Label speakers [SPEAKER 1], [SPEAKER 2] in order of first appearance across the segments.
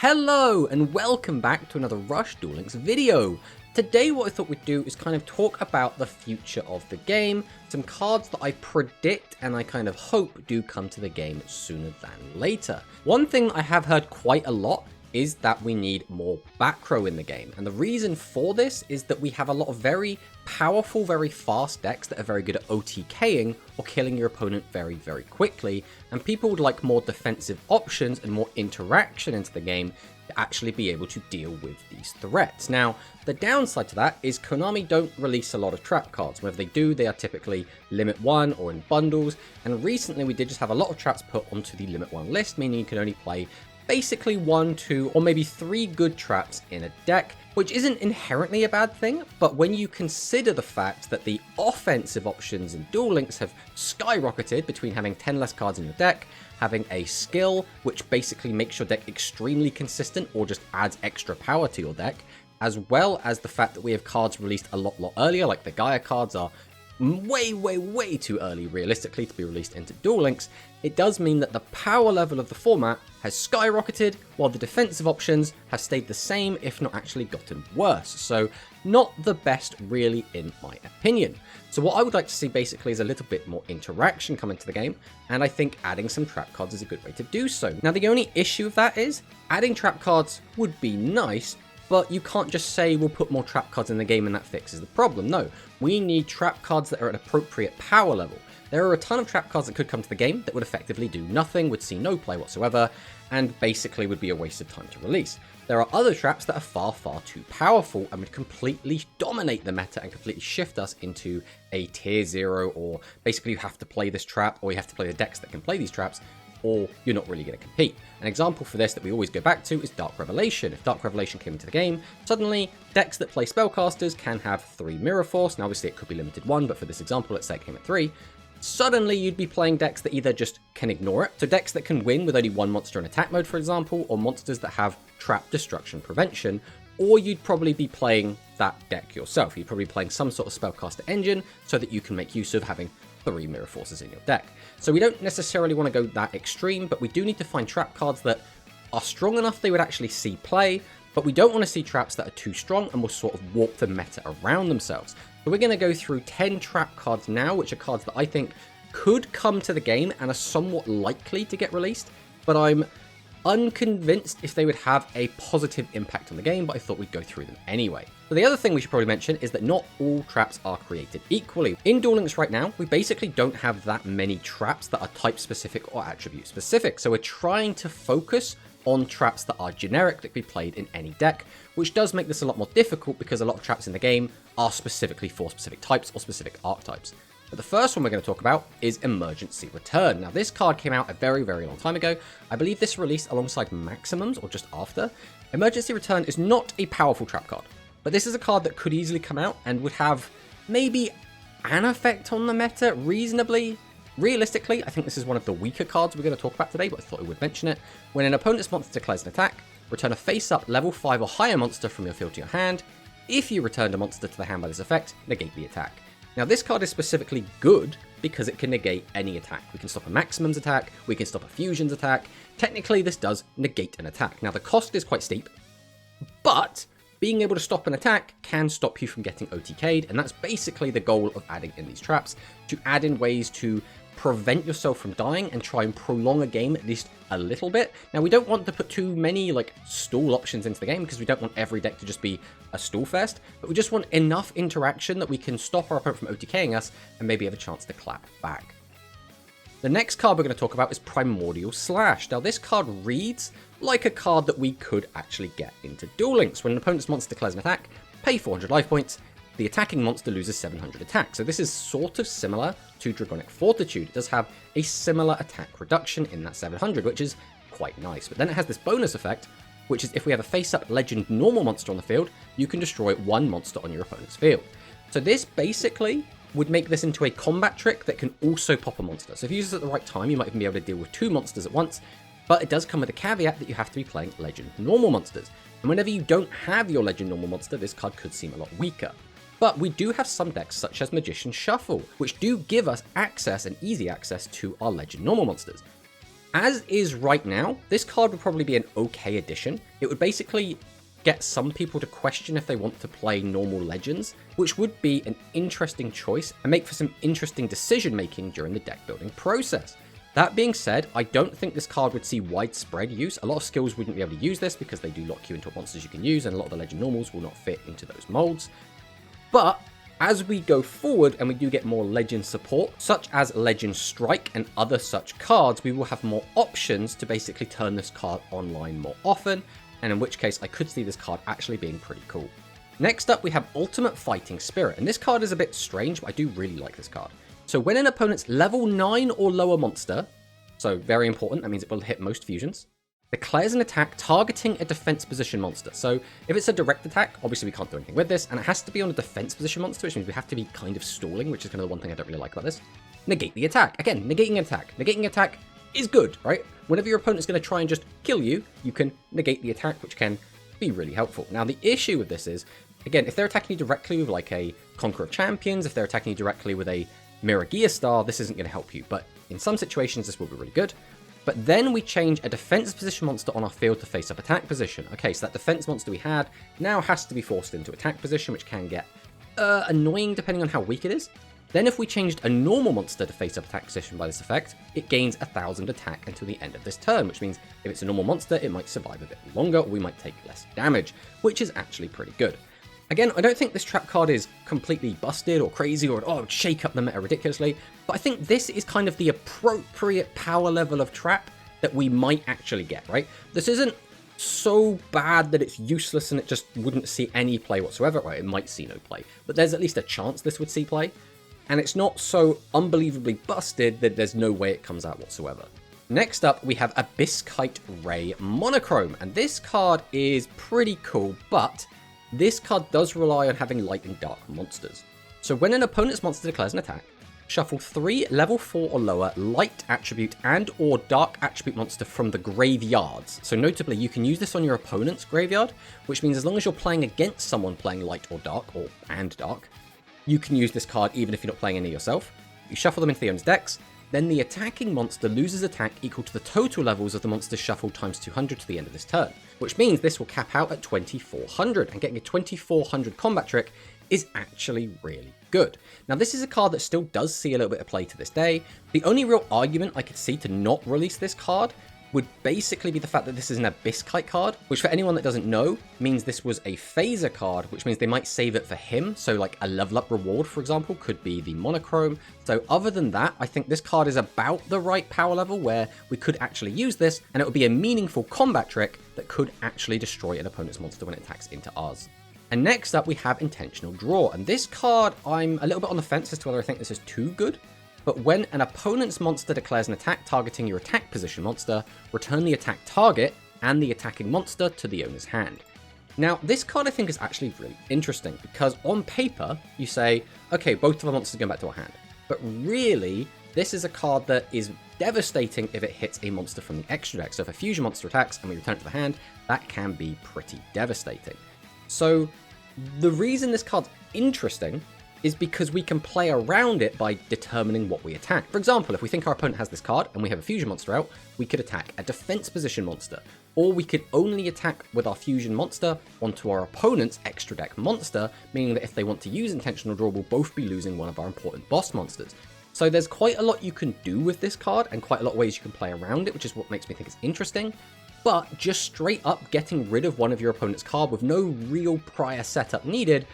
[SPEAKER 1] Hello and welcome back to another Rush Duel Links video. Today what I thought we'd do is kind of talk about the future of the game, some cards that I predict and I kind of hope do come to the game sooner than later. One thing I have heard quite a lot is that we need more back row in the game, and the reason for this is that we have a lot of very powerful, very fast decks that are very good at OTKing or killing your opponent very quickly, and people would like more defensive options and more interaction into the game to actually be able to deal with these threats. Now, the downside to that is Konami don't release a lot of trap cards. Whenever they do, they are typically limit 1 or in bundles, and recently we did just have a lot of traps put onto the limit 1 list, meaning you can only play basically 1, 2, or maybe 3 good traps in a deck, which isn't inherently a bad thing, but when you consider the fact that the offensive options in Duel Links have skyrocketed between having 10 less cards in your deck, having a skill which basically makes your deck extremely consistent or just adds extra power to your deck, as well as the fact that we have cards released a lot earlier, like the Gaia cards are way too early realistically to be released into Duel Links, it does mean that the power level of the format has skyrocketed while the defensive options have stayed the same, if not actually gotten worse. So not the best really in my opinion. So what I would like to see basically is a little bit more interaction come into the game, and I think adding some trap cards is a good way to do so. Now the only issue with that is adding trap cards would be nice, but you can't just say we'll put more trap cards in the game and that fixes the problem. No, we need trap cards that are at appropriate power level. There are a ton of trap cards that could come to the game that would effectively do nothing, would see no play whatsoever, and basically would be a waste of time to release. There are other traps that are far too powerful and would completely dominate the meta and completely shift us into a tier 0, or basically you have to play this trap, or you have to play the decks that can play these traps, or you're not really going to compete. An example for this that we always go back to is Dark Revelation. If Dark Revelation came into the game, suddenly decks that play spellcasters can have 3 Mirror Force. Now obviously it could be limited 1, but for this example, let's say it came at 3. Suddenly you'd be playing decks that either just can ignore it, so decks that can win with only 1 monster in attack mode, for example, or monsters that have trap destruction prevention, or you'd probably be playing that deck yourself. You'd probably be playing some sort of spellcaster engine so that you can make use of having 3 Mirror Forces in your deck. So we don't necessarily want to go that extreme, but we do need to find trap cards that are strong enough they would actually see play, but we don't want to see traps that are too strong and will sort of warp the meta around themselves. So we're going to go through 10 trap cards now, which are cards that I think could come to the game and are somewhat likely to get released, but I'm unconvinced if they would have a positive impact on the game, but I thought we'd go through them anyway. So the other thing we should probably mention is that not all traps are created equally. In Duel Links right now, we basically don't have that many traps that are type specific or attribute specific, so we're trying to focus on traps that are generic that can be played in any deck, which does make this a lot more difficult because a lot of traps in the game are specifically for specific types or specific archetypes. But the first one we're going to talk about is Emergency Return. Now this card came out a very long time ago. I believe this released alongside Maximums or just after. Emergency Return is not a powerful trap card, but this is a card that could easily come out and would have maybe an effect on the meta reasonably. Realistically, I think this is one of the weaker cards we're going to talk about today, but I thought I would mention it. When an opponent's monster declares an attack, return a face-up level 5 or higher monster from your field to your hand. If you returned a monster to the hand by this effect, negate the attack. Now this card is specifically good because it can negate any attack. We can stop a Maximum's attack, we can stop a Fusion's attack. Technically this does negate an attack. Now the cost is quite steep, but being able to stop an attack can stop you from getting OTK'd, and that's basically the goal of adding in these traps, to add in ways to prevent yourself from dying and try and prolong a game at least a little bit. Now we don't want to put too many like stall options into the game because we don't want every deck to just be a stall fest, but we just want enough interaction that we can stop our opponent from OTKing us and maybe have a chance to clap back. The next card we're going to talk about is Primordial Slash. Now this card reads like a card that we could actually get into Duel Links. When an opponent's monster declares an attack, pay 400 life points, the attacking monster loses 700 attack. So this is sort of similar to Dragonic Fortitude. It does have a similar attack reduction in that 700, which is quite nice. But then it has this bonus effect, which is if we have a face-up legend normal monster on the field, you can destroy 1 monster on your opponent's field. So this basically would make this into a combat trick that can also pop a monster. So if you use it at the right time, you might even be able to deal with 2 monsters at once, but it does come with a caveat that you have to be playing legend normal monsters. And whenever you don't have your legend normal monster, this card could seem a lot weaker. But we do have some decks such as Magician Shuffle, which do give us access and easy access to our legend normal monsters. As is right now, this card would probably be an okay addition. It would basically get some people to question if they want to play normal legends, which would be an interesting choice and make for some interesting decision making during the deck building process. That being said, I don't think this card would see widespread use. A lot of skills wouldn't be able to use this because they do lock you into monsters you can use, and a lot of the legend normals will not fit into those molds. But as we go forward and we do get more legend support, such as Legend Strike and other such cards, we will have more options to basically turn this card online more often, and in which case I could see this card actually being pretty cool. Next up, we have Ultimate Fighting Spirit, and this card is a bit strange, but I do really like this card. So when an opponent's level 9 or lower monster, so very important, that means it will hit most fusions, declares an attack targeting a defense position monster. So if it's a direct attack, obviously we can't do anything with this, and it has to be on a defense position monster, which means we have to be kind of stalling, which is kind of the one thing I don't really like about this. Negate the attack. Again, negating an attack. Negating an attack is good, right? Whenever your opponent's going to try and just kill you, you can negate the attack, which can be really helpful. Now, the issue with this is, again, if they're attacking you directly with like a Conqueror of Champions, if they're attacking you directly with a Mirror Gear Star, this isn't going to help you, but in some situations this will be really good. But then we change a defense position monster on our field to face up attack position. Okay, so that defense monster we had now has to be forced into attack position, which can get annoying depending on how weak it is. Then if we changed a normal monster to face up attack position by this effect, it gains 1000 attack until the end of this turn, which means if it's a normal monster, it might survive a bit longer, or we might take less damage, which is actually pretty good. Again, I don't think this trap card is completely busted or crazy or, oh, shake up the meta ridiculously, but I think this is kind of the appropriate power level of trap that we might actually get, right? This isn't so bad that it's useless and it just wouldn't see any play whatsoever. Well, it might see no play, but there's at least a chance this would see play. And it's not so unbelievably busted that there's no way it comes out whatsoever. Next up, we have Abysskite Ray Monochrome, and this card is pretty cool, but this card does rely on having light and dark monsters. So when an opponent's monster declares an attack, shuffle 3 level 4 or lower light attribute and or dark attribute monster from the graveyards. So notably, you can use this on your opponent's graveyard, which means as long as you're playing against someone playing light or dark, or and dark, you can use this card even if you're not playing any yourself. You shuffle them into the owner's decks, then the attacking monster loses attack equal to the total levels of the monster's shuffle times 200 to the end of this turn, which means this will cap out at 2400, and getting a 2400 combat trick is actually really good. Now, this is a card that still does see a little bit of play to this day. The only real argument I could see to not release this card would basically be the fact that this is an Abysskite card, which for anyone that doesn't know, means this was a phaser card, which means they might save it for him. So like a level up reward, for example, could be the monochrome. So other than that, I think this card is about the right power level where we could actually use this, and it would be a meaningful combat trick that could actually destroy an opponent's monster when it attacks into ours. And next up, we have Intentional Draw, and this card, I'm a little bit on the fence as to whether I think this is too good. But when an opponent's monster declares an attack targeting your attack position monster, return the attack target and the attacking monster to the owner's hand. Now, this card I think is actually really interesting because on paper, you say, okay, both of our monsters go back to our hand. But really, this is a card that is devastating if it hits a monster from the extra deck. So if a fusion monster attacks and we return it to the hand, that can be pretty devastating. So the reason this card's interesting is because we can play around it by determining what we attack. For example, if we think our opponent has this card and we have a fusion monster out, we could attack a defense position monster, or we could only attack with our fusion monster onto our opponent's extra deck monster, meaning that if they want to use Intentional Draw, we'll both be losing one of our important boss monsters. So there's quite a lot you can do with this card and quite a lot of ways you can play around it, which is what makes me think it's interesting. But just straight up getting rid of one of your opponent's card with no real prior setup needed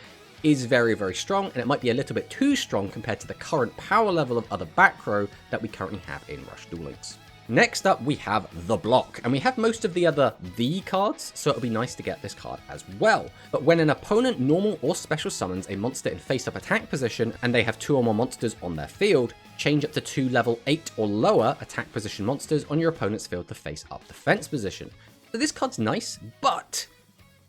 [SPEAKER 1] is very, very strong, and it might be a little bit too strong compared to the current power level of other back row that we currently have in Rush Duel Links. Next up, we have the block, and we have most of the other the cards, so it'll be nice to get this card as well. But when an opponent normal or special summons a monster in face-up attack position, and they have 2 or more monsters on their field, change up to 2 level 8 or lower attack position monsters on your opponent's field to face-up defense position. So this card's nice, but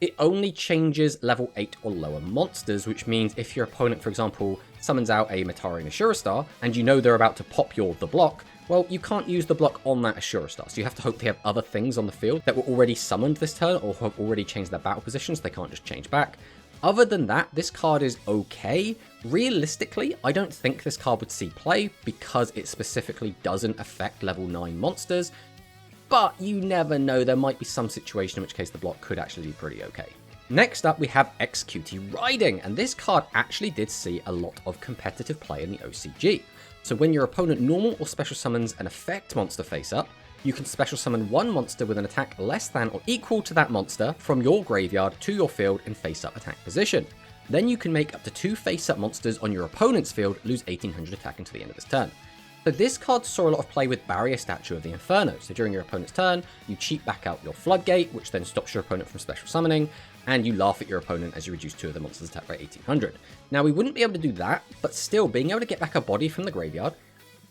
[SPEAKER 1] it only changes level 8 or lower monsters, which means if your opponent, for example, summons out a Metarian Ashura Star, and you know they're about to pop the block, well, you can't use the block on that Ashura Star, so you have to hope they have other things on the field that were already summoned this turn, or have already changed their battle positions, so they can't just change back. Other than that, this card is okay. Realistically, I don't think this card would see play, because it specifically doesn't affect level 9 monsters. but you never know, there might be some situation in which case the block could actually be pretty okay. Next up, we have Excutie Riding, and this card actually did see a lot of competitive play in the OCG. So when your opponent normal or special summons an effect monster face up, you can special summon one monster with an attack less than or equal to that monster from your graveyard to your field in face up attack position. Then you can make up to 2 face up monsters on your opponent's field lose 1800 attack until the end of this turn. So this card saw a lot of play with Barrier Statue of the Inferno. So during your opponent's turn, you cheat back out your Floodgate, which then stops your opponent from special summoning, and you laugh at your opponent as you reduce 2 of the monster's attack by 1800. Now we wouldn't be able to do that, but still being able to get back a body from the graveyard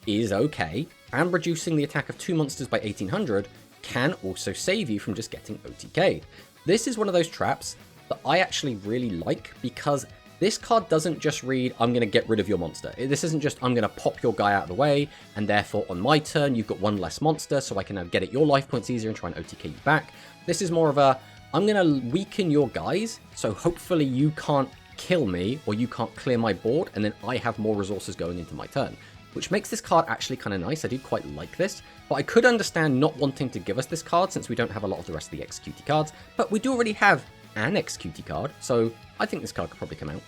[SPEAKER 1] is okay, and reducing the attack of 2 monsters by 1800 can also save you from just getting OTK'd. This is one of those traps that I actually really like, because this card doesn't just read, I'm going to get rid of your monster. This isn't just, I'm going to pop your guy out of the way, and therefore on my turn, you've got 1 less monster, so I can now get at your life points easier and try and OTK you back. This is more of a, I'm going to weaken your guys, so hopefully you can't kill me, or you can't clear my board, and then I have more resources going into my turn. Which makes this card actually kind of nice. I do quite like this, but I could understand not wanting to give us this card since we don't have a lot of the rest of the Excutie cards, but we do already have an Excutie card, so I think this card could probably come out.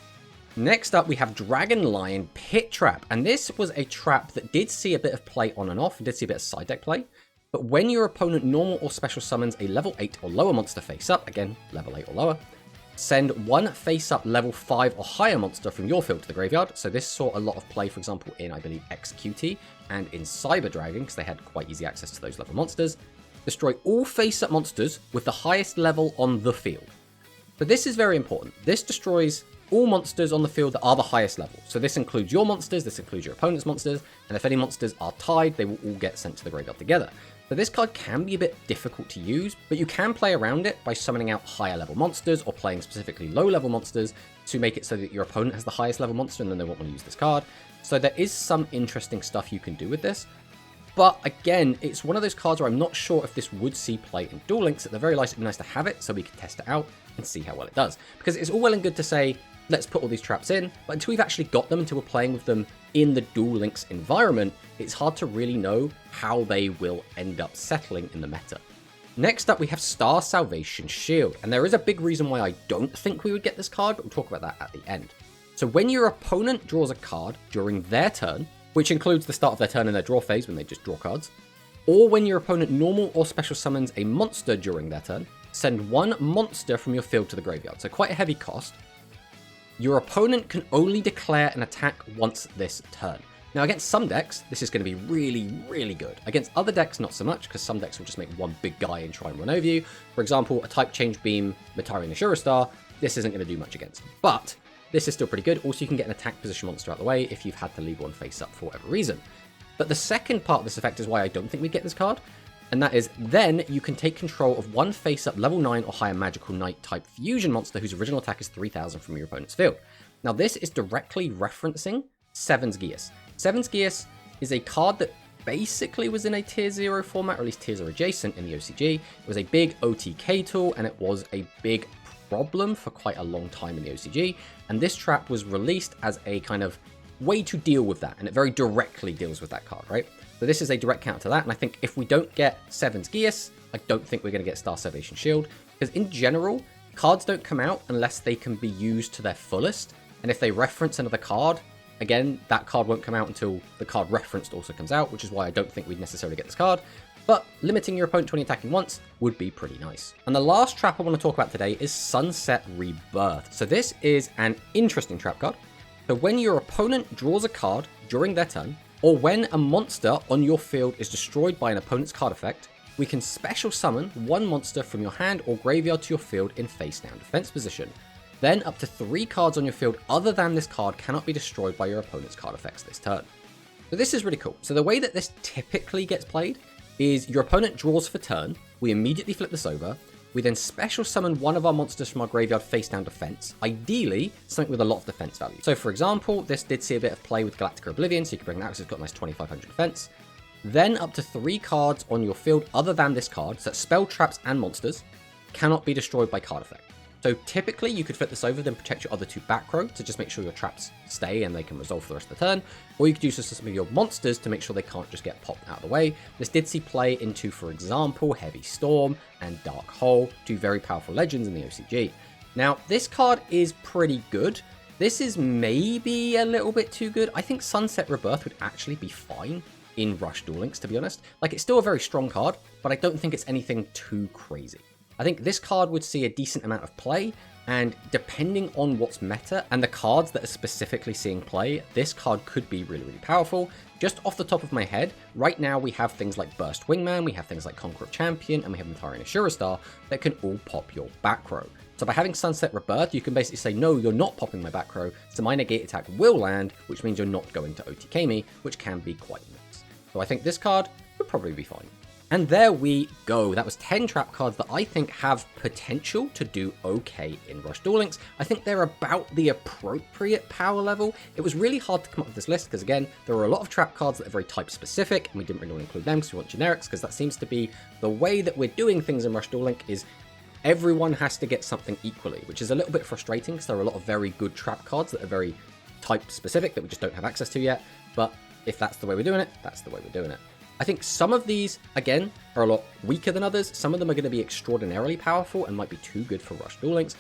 [SPEAKER 1] Next up, we have Dragonlion Pit Trap, and this was a trap that did see a bit of play on and off, and did see a bit of side deck play, but when your opponent normal or special summons a level 8 or lower monster face up, again, level 8 or lower, send 1 face up level 5 or higher monster from your field to the graveyard. So this saw a lot of play, for example, in, I believe, Excutie and in Cyber Dragon, because they had quite easy access to those level monsters. Destroy all face up monsters with the highest level on the field. But this is very important. This destroys all monsters on the field that are the highest level. So this includes your monsters, this includes your opponent's monsters, and if any monsters are tied, they will all get sent to the graveyard together. So this card can be a bit difficult to use, but you can play around it by summoning out higher level monsters or playing specifically low level monsters to make it so that your opponent has the highest level monster and then they won't want to use this card. So there is some interesting stuff you can do with this. But again, it's one of those cards where I'm not sure if this would see play in Duel Links. At the very least, it'd be nice to have it so we can test it out and see how well it does. Because it's all well and good to say, let's put all these traps in, but until we've actually got them, until we're playing with them in the Duel Links environment, it's hard to really know how they will end up settling in the meta. Next up, we have Star Salvation Shield, and there is a big reason why I don't think we would get this card, but we'll talk about that at the end. So when your opponent draws a card during their turn, which includes the start of their turn in their draw phase when they just draw cards, or when your opponent normal or special summons a monster during their turn, send 1 monster from your field to the graveyard. So quite a heavy cost. Your opponent can only declare an attack once this turn. Now against some decks, this is going to be really, really good. Against other decks, not so much, because some decks will just make one big guy and try and run over you. For example, a type change beam, Metarian Ashura Star, this isn't going to do much against. But this is still pretty good. Also, you can get an attack position monster out of the way if you've had to leave one face up for whatever reason. But the second part of this effect is why I don't think we get this card. And that is, then you can take control of 1 face-up level 9 or higher Magical Knight type fusion monster whose original attack is 3000 from your opponent's field. Now this is directly referencing Seven's Geas. Seven's Geas is a card that basically was in a tier 0 format, or at least tier 0 adjacent in the OCG. It was a big OTK tool, and it was a big problem for quite a long time in the OCG. And this trap was released as a kind of way to deal with that, and it very directly deals with that card, right? So this is a direct counter to that, and I think if we don't get Seven's Geas, I don't think we're going to get Star Salvation Shield, because in general, cards don't come out unless they can be used to their fullest, and if they reference another card, again, that card won't come out until the card referenced also comes out, which is why I don't think we'd necessarily get this card, but limiting your opponent to only attacking once would be pretty nice. And the last trap I want to talk about today is Sunset Rebirth. So this is an interesting trap card. So when your opponent draws a card during their turn, or when a monster on your field is destroyed by an opponent's card effect, we can special summon 1 monster from your hand or graveyard to your field in face down defense position. Then up to 3 cards on your field other than this card cannot be destroyed by your opponent's card effects this turn. So this is really cool. So the way that this typically gets played is your opponent draws for turn, we immediately flip this over, we then special summon 1 of our monsters from our graveyard face down defense, ideally something with a lot of defense value. So for example, this did see a bit of play with Galactica Oblivion, so you can bring that because it's got a nice 2500 defense. Then up to 3 cards on your field other than this card, so that's spell, traps, and monsters, cannot be destroyed by card effect. So typically you could flip this over, then protect your other 2 back row to just make sure your traps stay and they can resolve for the rest of the turn. Or you could use this to some of your monsters to make sure they can't just get popped out of the way. This did see play into, for example, Heavy Storm and Dark Hole, 2 very powerful legends in the OCG. Now, this card is pretty good. This is maybe a little bit too good. I think Sunset Rebirth would actually be fine in Rush Duel Links, to be honest. Like, it's still a very strong card, but I don't think it's anything too crazy. I think this card would see a decent amount of play, and depending on what's meta and the cards that are specifically seeing play, this card could be really, really powerful. Just off the top of my head, right now we have things like Burst Wingman, we have things like Conqueror of Champion, and we have Antarian Ashura Star that can all pop your back row. So by having Sunset Rebirth, you can basically say, no, you're not popping my back row, so my negate attack will land, which means you're not going to OTK me, which can be quite nice. So I think this card would probably be fine. And there we go. That was 10 trap cards that I think have potential to do okay in Rush Duel Links. I think they're about the appropriate power level. It was really hard to come up with this list because, again, there are a lot of trap cards that are very type specific, and we didn't really want to include them because we want generics, because that seems to be the way that we're doing things in Rush Duel Link is everyone has to get something equally, which is a little bit frustrating because there are a lot of very good trap cards that are very type specific that we just don't have access to yet. But if that's the way we're doing it, that's the way we're doing it. I think some of these, again, are a lot weaker than others. Some of them are going to be extraordinarily powerful and might be too good for Rush Duel Links.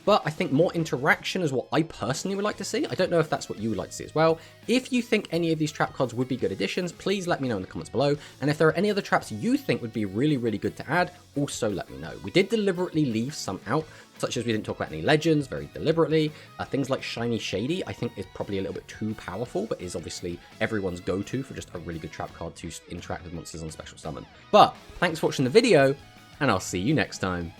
[SPEAKER 1] But I think more interaction is what I personally would like to see. I don't know if that's what you would like to see as well. If you think any of these trap cards would be good additions, please let me know in the comments below. And if there are any other traps you think would be really, really good to add, also let me know. We did deliberately leave some out, such as we didn't talk about any legends very deliberately. Things like Shiny Shady, I think is probably a little bit too powerful, but is obviously everyone's go-to for just a really good trap card to interact with monsters on special summon. But thanks for watching the video, and I'll see you next time.